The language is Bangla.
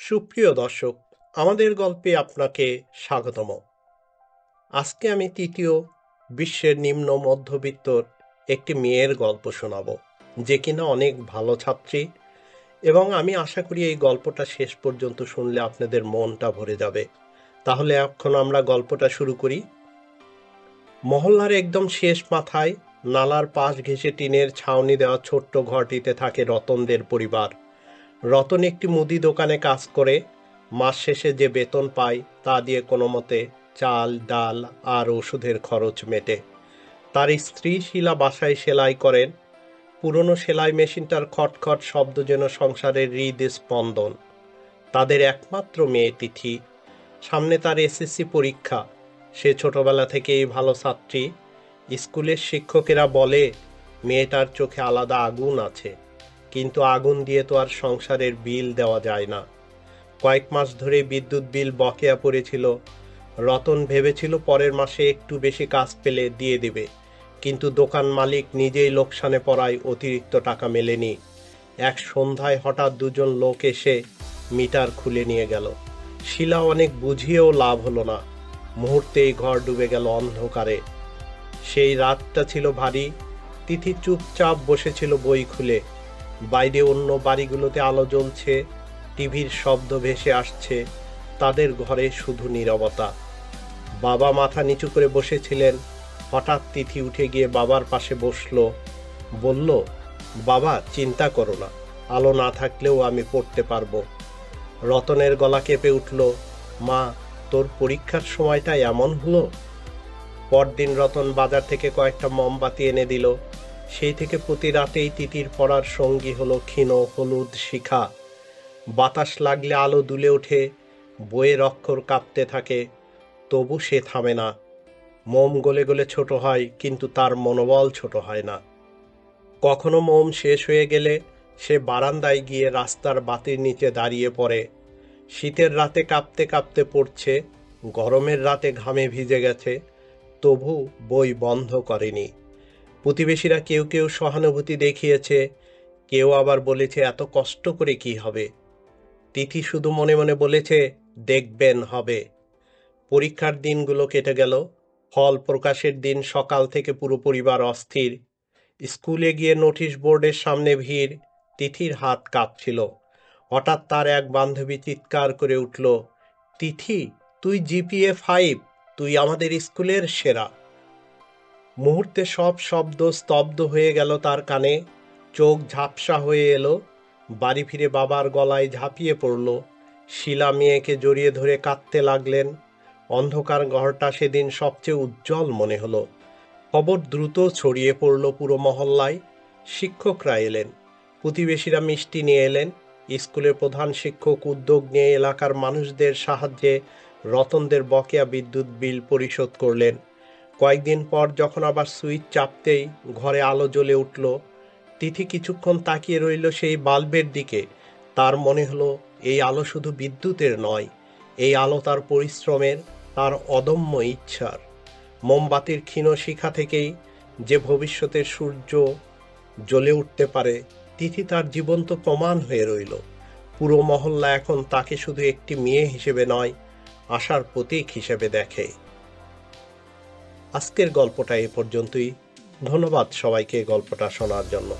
সুপ্রিয় দর্শক, আমাদের গল্পে আপনাকে স্বাগতম। আজকে আমি তৃতীয় বিশ্বের নিম্ন মধ্যবিত্তর একটি মেয়ের গল্প শোনাবো, যে কিনা অনেক ভালো ছাত্রী। এবং আমি আশা করি এই গল্পটা শেষ পর্যন্ত শুনলে আপনাদের মনটা ভরে যাবে। তাহলে এখন আমরা গল্পটা শুরু করি। মহল্লার একদম শেষ মাথায় নালার পাশ ঘেঁষে টিনের ছাউনি দেওয়া ছোট্ট ঘরটিতে থাকে রতনদের পরিবার। রতন একটি মুদি দোকানে কাজ করে মাস শেষে যে বেতন পায় তা দিয়ে কোনো মতে চাল ডাল আর ওষুধের খরচ মেটে। তার স্ত্রী শিলা বাসায় সেলাই করেন। পুরনো সেলাই মেশিনটার খটখট শব্দ যেন সংসারের হৃদস্পন্দন। তাদের একমাত্র মেয়ে তিথি। সামনে তার এসএসসি পরীক্ষা। সে ছোটবেলা থেকেই ভালো ছাত্রী। স্কুলের শিক্ষকেরা বলে মেয়েটার চোখে আলাদা আগুন আছে, কিন্তু আগুন দিয়ে তো আর সংসারের বিল দেওয়া যায় না। কয়েক মাস ধরে বিদ্যুৎ বিল বকেয়া পড়েছিল। রতন ভেবেছিল পরের মাসে একটু বেশি কাজ পেলে দিয়ে দেবে, কিন্তু দোকান মালিক নিজেই লোকসানে পড়ায় অতিরিক্ত টাকা মেলেনি। এক সন্ধ্যায় হঠাৎ দুজন লোক এসে মিটার খুলে নিয়ে গেল। শিলা অনেক বুঝিয়েও লাভ হলো না। মুহূর্তেই ঘর ডুবে গেল অন্ধকারে। সেই রাতটা ছিল ভারী। তিথি চুপচাপ বসেছিল বই খুলে। বাইরে অন্য বাড়িগুলোতে আলো জ্বলছে, টিভির শব্দ ভেসে আসছে। তাদের ঘরে শুধু নীরবতা। বাবা মাথা নিচু করে বসেছিলেন। হঠাৎ তিথি উঠে গিয়ে বাবার পাশে বসলো। বলল, বাবা চিন্তা করো না, আলো না থাকলেও আমি পড়তে পারবো। রতনের গলা কেঁপে উঠল, মা, তোর পরীক্ষার সময়টা এমন হলো। পরদিন রতন বাজার থেকে কয়েকটা মোমবাতি এনে দিল। সেই থেকে প্রতি রাতেই তিতির পড়ার সঙ্গী হলো ক্ষীণ হলুদ শিখা। বাতাস লাগলে আলো দুলে ওঠে, বইয়ের অক্ষর কাঁপতে থাকে, তবু সে থামে না। মোম গলে গলে ছোট হয়, কিন্তু তার মনোবল ছোট হয় না। কখনো মোম শেষ হয়ে গেলে সে বারান্দায় গিয়ে রাস্তার বাতির নিচে দাঁড়িয়ে পড়ে। শীতের রাতে কাঁপতে কাঁপতে পড়ছে, গরমের রাতে ঘামে ভিজে গেছে, তবু বই বন্ধ করেনি। প্রতিবেশীরা কেউ কেউ সহানুভূতি দেখিয়েছে, কেউ আবার বলেছে এত কষ্ট করে কি হবে। তিথি শুধু মনে মনে বলেছে, দেখবেন হবে। পরীক্ষার দিনগুলো কেটে গেল। ফল প্রকাশের দিন সকাল থেকে পুরো পরিবার অস্থির। স্কুলে গিয়ে নোটিশ বোর্ডের সামনে ভিড়। তিথির হাত কাঁপছিল। হঠাৎ তার এক বান্ধবী চিৎকার করে উঠল, তিথি, তুই GPA 5, তুই আমাদের স্কুলের সেরা। মুহূর্তে সব শব্দ স্তব্ধ হয়ে গেল তার কানে। চোখ ঝাপসা হয়ে এলো। বাড়ি ফিরে বাবার গলায় ঝাঁপিয়ে পড়ল। শিলা মেয়েকে জড়িয়ে ধরে কাঁদতে লাগলেন। অন্ধকার ঘরটা সেদিন সবচেয়ে উজ্জ্বল মনে হলো। খবর দ্রুত ছড়িয়ে পড়ল পুরো মহল্লায়। শিক্ষকরা এলেন, প্রতিবেশীরা মিষ্টি নিয়ে এলেন। স্কুলের প্রধান শিক্ষক উদ্যোগ নিয়ে এলাকার মানুষদের সাহায্যে রতনদের বকেয়া বিদ্যুৎ বিল পরিশোধ করলেন। কয়েকদিন পর যখন আবার সুইচ চাপতেই ঘরে আলো জ্বলে উঠল, তিথি কিছুক্ষণ তাকিয়ে রইল সেই বাল্বের দিকে। তার মনে হলো এই আলো শুধু বিদ্যুতের নয়, এই আলো তার পরিশ্রমের, তার অদম্য ইচ্ছার। মোমবাতির ক্ষীণ শিখা থেকেই যে ভবিষ্যতের সূর্য জ্বলে উঠতে পারে, তিথি তার জীবন্ত প্রমাণ হয়ে রইল। পুরো মহল্লা এখন তাকে শুধু একটি মেয়ে হিসেবে নয়, আশার প্রতীক হিসেবে দেখে। আজকের গল্পটা এ পর্যন্তই। ধন্যবাদ সবাইকে গল্পটা শোনার জন্য।